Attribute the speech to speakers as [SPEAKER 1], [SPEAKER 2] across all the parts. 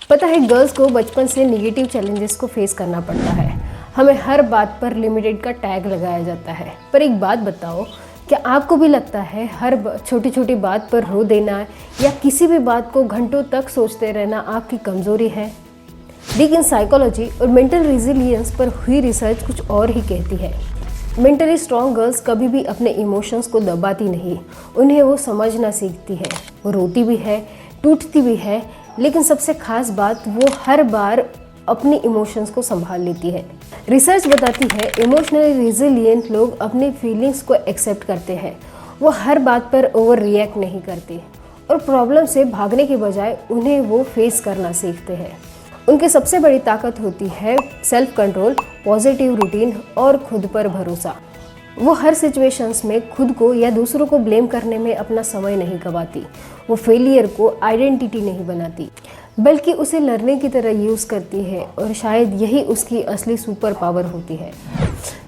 [SPEAKER 1] पता है, गर्ल्स को बचपन से निगेटिव चैलेंजेस को फेस करना पड़ता है। हमें हर बात पर लिमिटेड का टैग लगाया जाता है। पर एक बात बताओ, क्या आपको भी लगता है हर छोटी छोटी बात पर रो देना या किसी भी बात को घंटों तक सोचते रहना आपकी कमज़ोरी है? लेकिन साइकोलॉजी और मेंटल रेजिलियंस पर हुई रिसर्च कुछ और ही कहती है। मेंटली स्ट्रॉन्ग गर्ल्स कभी भी अपने इमोशंस को दबाती नहीं, उन्हें वो समझना सीखती है। वो रोती भी है, टूटती भी है, लेकिन सबसे खास बात, वो हर बार अपनी इमोशंस को संभाल लेती है। रिसर्च बताती है इमोशनली रेजिलिएंट लोग अपनी फीलिंग्स को एक्सेप्ट करते हैं। वो हर बात पर ओवर रिएक्ट नहीं करते और प्रॉब्लम से भागने के बजाय उन्हें वो फेस करना सीखते हैं। उनकी सबसे बड़ी ताकत होती है सेल्फ कंट्रोल, पॉजिटिव रूटीन और खुद पर भरोसा। वो हर सिचुएशंस में खुद को या दूसरों को ब्लेम करने में अपना समय नहीं गंवाती। वो फेलियर को आइडेंटिटी नहीं बनाती, बल्कि उसे लर्निंग की तरह यूज़ करती है और शायद यही उसकी असली सुपर पावर होती है।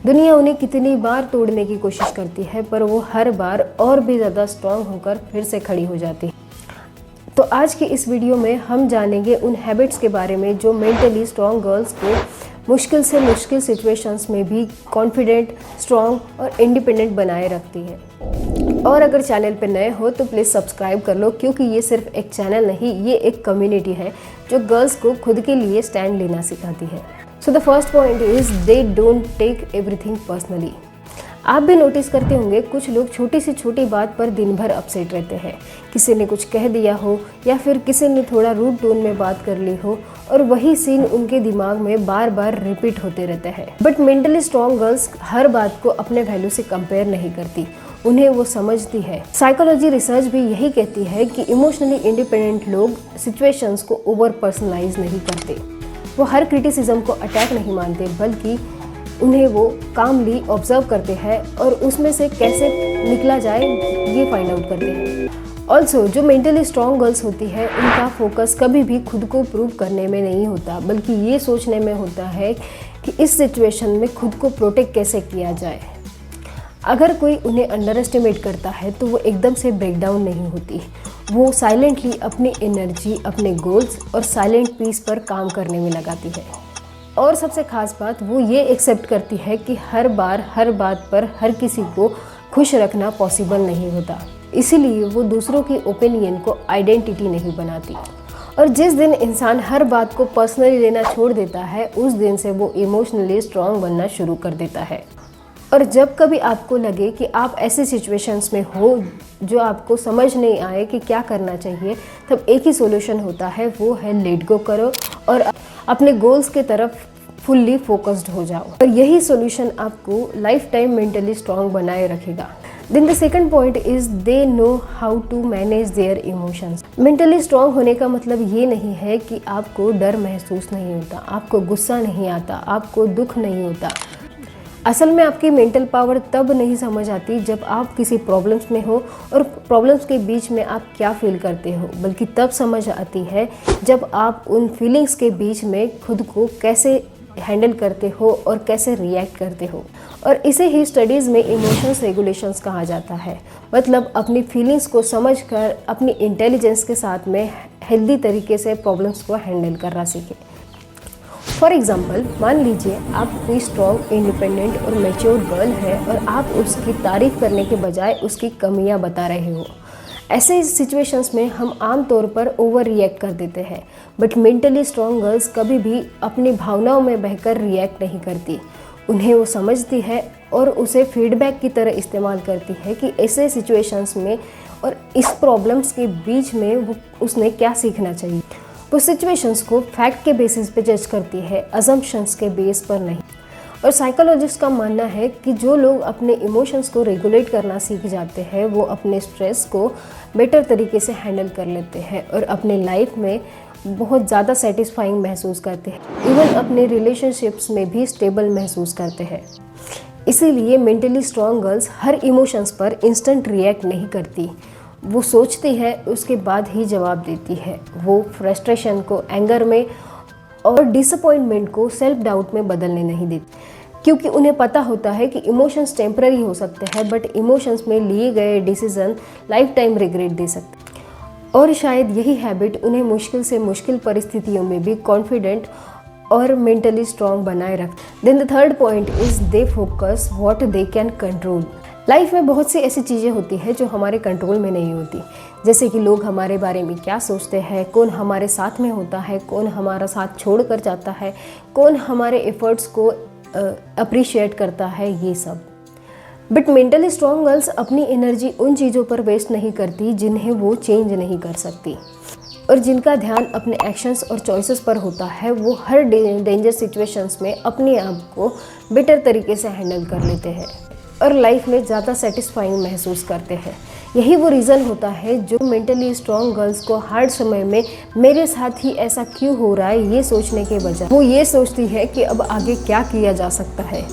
[SPEAKER 1] दुनिया उन्हें कितनी बार तोड़ने की कोशिश करती है, पर वो हर बार और भी ज़्यादा स्ट्रॉन्ग होकर फिर से खड़ी हो जाती है। तो आज की इस वीडियो में हम जानेंगे उन हैबिट्स के बारे में जो मेंटली स्ट्रॉन्ग गर्ल्स को मुश्किल से मुश्किल सिचुएशंस में भी कॉन्फिडेंट, स्ट्रॉन्ग और इंडिपेंडेंट बनाए रखती है। और अगर चैनल पर नए हो तो प्लीज़ सब्सक्राइब कर लो, क्योंकि ये सिर्फ एक चैनल नहीं, ये एक कम्युनिटी है जो गर्ल्स को खुद के लिए स्टैंड लेना सिखाती है। So the first point is they don't take everything personally. आप भी नोटिस करते होंगे, कुछ लोग छोटी से छोटी बात पर दिन भर अपसेट रहते हैं। किसी ने कुछ कह दिया हो या फिर किसी ने थोड़ा रूड टोन में बात कर ली हो और वही सीन उनके दिमाग में बार बार रिपीट होते रहते हैं। बट मेंटली स्ट्रॉन्ग गर्ल्स हर बात को अपने वैल्यू से कंपेयर नहीं करती, उन्हें वो समझती है। साइकोलॉजी रिसर्च भी यही कहती है कि इमोशनली इंडिपेंडेंट लोग सिचुएशंस को ओवर पर्सनलाइज नहीं करते। वो हर क्रिटिसिज्म को अटैक नहीं मानते, बल्कि उन्हें वो कामली ऑब्जर्व करते हैं और उसमें से कैसे निकला जाए ये फाइंड आउट करते हैं। ऑल्सो जो मेंटली स्ट्रॉन्ग गर्ल्स होती है, उनका फोकस कभी भी खुद को प्रूव करने में नहीं होता, बल्कि ये सोचने में होता है कि इस सिचुएशन में खुद को प्रोटेक्ट कैसे किया जाए। अगर कोई उन्हें अंडर एस्टिमेट करता है तो वो एकदम से ब्रेकडाउन नहीं होती। वो साइलेंटली अपनी एनर्जी, अपने गोल्स और साइलेंट पीस पर काम करने में लगाती है। और सबसे खास बात, वो ये एक्सेप्ट करती है कि हर बार हर बात पर हर किसी को खुश रखना पॉसिबल नहीं होता। इसीलिए वो दूसरों की ओपिनियन को आइडेंटिटी नहीं बनाती। और जिस दिन इंसान हर बात को पर्सनली लेना छोड़ देता है, उस दिन से वो इमोशनली स्ट्रॉन्ग बनना शुरू कर देता है। और जब कभी आपको लगे कि आप ऐसी सिचुएशंस में हो जो आपको समझ नहीं आए कि क्या करना चाहिए, तब एक ही सॉल्यूशन होता है, वो है लेट गो करो और अपने गोल्स के तरफ फुल्ली फोकस्ड हो जाओ। और यही सॉल्यूशन आपको लाइफ टाइम मेंटली स्ट्रॉन्ग बनाए रखेगा। Then the second point is they know how to manage their emotions. Mentally strong होने का मतलब ये नहीं है कि आपको डर महसूस नहीं होता, आपको गुस्सा नहीं आता, आपको दुख नहीं होता। असल में आपकी मेंटल पावर तब नहीं समझ आती जब आप किसी प्रॉब्लम्स में हो और प्रॉब्लम्स के बीच में आप क्या फील करते हो, बल्कि तब समझ आती है जब आप उन फीलिंग्स के बीच में खुद को कैसे हैंडल करते हो और कैसे रिएक्ट करते हो। और इसे ही स्टडीज़ में इमोशंस रेगुलेशंस कहा जाता है। मतलब अपनी फीलिंग्स को समझकर अपनी इंटेलिजेंस के साथ में हेल्दी तरीके से प्रॉब्लम्स को हैंडल करना सीखें। फॉर एग्जाम्पल, मान लीजिए आप कोई स्ट्रॉन्ग, इंडिपेंडेंट और मैच्योर गर्ल है और आप उसकी तारीफ करने के बजाय उसकी कमियां बता रहे हो। ऐसे सिचुएशंस में हम आम तौर पर ओवर रिएक्ट कर देते हैं, बट मेंटली स्ट्रॉन्ग गर्ल्स कभी भी अपनी भावनाओं में बहकर रिएक्ट नहीं करती। उन्हें वो समझती है और उसे फीडबैक की तरह इस्तेमाल करती है कि ऐसे सिचुएशंस में और इस प्रॉब्लम्स के बीच में उसने क्या सीखना चाहिए। वो सिचुएशंस को फैक्ट के बेसिस पे जज करती है, अजम्पशंस के बेस पर नहीं। और साइकोलॉजिस्ट का मानना है कि जो लोग अपने इमोशंस को रेगुलेट करना सीख जाते हैं, वो अपने स्ट्रेस को बेटर तरीके से हैंडल कर लेते हैं और अपने लाइफ में बहुत ज़्यादा सेटिस्फाइंग महसूस करते हैं। इवन अपने रिलेशनशिप्स में भी स्टेबल महसूस करते हैं। इसीलिए मेंटली स्ट्रॉन्ग गर्ल्स हर इमोशंस पर इंस्टेंट रिएक्ट नहीं करती। वो सोचती है, उसके बाद ही जवाब देती है। वो फ्रस्ट्रेशन को एंगर में और डिसअपॉइंटमेंट को सेल्फ डाउट में बदलने नहीं देती, क्योंकि उन्हें पता होता है कि इमोशंस टेम्पररी हो सकते हैं, बट इमोशंस में लिए गए डिसीजन लाइफ टाइम रिग्रेट दे सकते हैं। और शायद यही हैबिट उन्हें मुश्किल से मुश्किल परिस्थितियों में भी कॉन्फिडेंट और मेंटली स्ट्रॉन्ग बनाए रख। Then the third point is they focus what they can control. Life में बहुत सी ऐसी चीज़ें होती हैं जो हमारे कंट्रोल में नहीं होती, जैसे कि लोग हमारे बारे में क्या सोचते हैं, कौन हमारे साथ में होता है, कौन हमारा साथ छोड़ कर जाता है, कौन हमारे एफर्ट्स को अप्रिशिएट करता है, ये सब। बट मेंटली स्ट्रॉन्ग गर्ल्स अपनी एनर्जी उन चीज़ों पर वेस्ट नहीं करती जिन्हें वो चेंज नहीं कर सकती, और जिनका ध्यान अपने एक्शंस और चॉइसेस पर होता है। वो हर डेंजर सिचुएशंस में अपने आप को बेटर तरीके से हैंडल कर लेते हैं और लाइफ में ज़्यादा सेटिस्फाइंग महसूस करते हैं। यही वो रीज़न होता है जो मेंटली स्ट्रॉन्ग गर्ल्स को हार्ड समय में मेरे साथ ही ऐसा क्यों हो रहा है ये सोचने के बजाय वो ये सोचती है कि अब आगे क्या किया जा सकता है।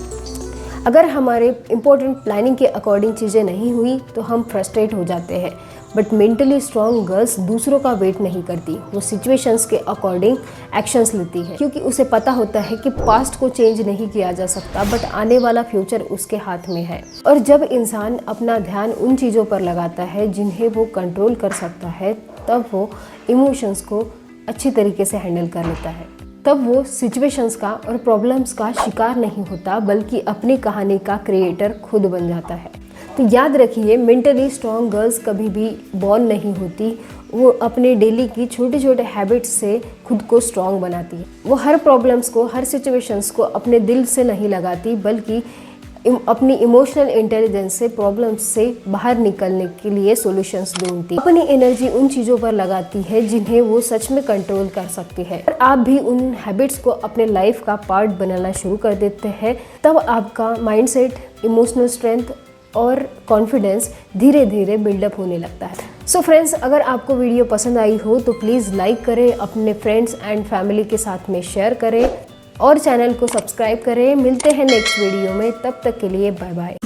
[SPEAKER 1] अगर हमारे इम्पोर्टेंट प्लानिंग के अकॉर्डिंग चीज़ें नहीं हुई तो हम फ्रस्ट्रेट हो जाते हैं, बट मेंटली स्ट्रॉन्ग गर्ल्स दूसरों का वेट नहीं करती, वो सिचुएशंस के अकॉर्डिंग एक्शंस लेती है, क्योंकि उसे पता होता है कि पास्ट को चेंज नहीं किया जा सकता, बट आने वाला फ्यूचर उसके हाथ में है। और जब इंसान अपना ध्यान उन चीज़ों पर लगाता है जिन्हें वो कंट्रोल कर सकता है, तब वो इमोशंस को अच्छी तरीके से हैंडल कर लेता है। तब वो सिचुएशंस का और प्रॉब्लम्स का शिकार नहीं होता, बल्कि अपनी कहानी का क्रिएटर खुद बन जाता है। तो याद रखिए, मेंटली स्ट्रॉन्ग गर्ल्स कभी भी बॉर्न नहीं होती, वो अपने डेली की छोटे छोटे हैबिट्स से खुद को स्ट्रॉन्ग बनाती है। वो हर प्रॉब्लम्स को, हर सिचुएशंस को अपने दिल से नहीं लगाती, बल्कि अपनी इमोशनल इंटेलिजेंस से प्रॉब्लम्स से बाहर निकलने के लिए सॉल्यूशंस ढूंढती, अपनी एनर्जी उन चीज़ों पर लगाती है जिन्हें वो सच में कंट्रोल कर सकती है। और आप भी उन हैबिट्स को अपने लाइफ का पार्ट बनाना शुरू कर देते हैं, तब आपका माइंडसेट, इमोशनल स्ट्रेंथ और कॉन्फिडेंस धीरे धीरे बिल्डअप होने लगता है। सो फ्रेंड्स, अगर आपको वीडियो पसंद आई हो तो प्लीज़ लाइक करें, अपने फ्रेंड्स एंड फैमिली के साथ में शेयर करें और चैनल को सब्सक्राइब करें। मिलते हैं नेक्स्ट वीडियो में, तब तक के लिए बाय बाय।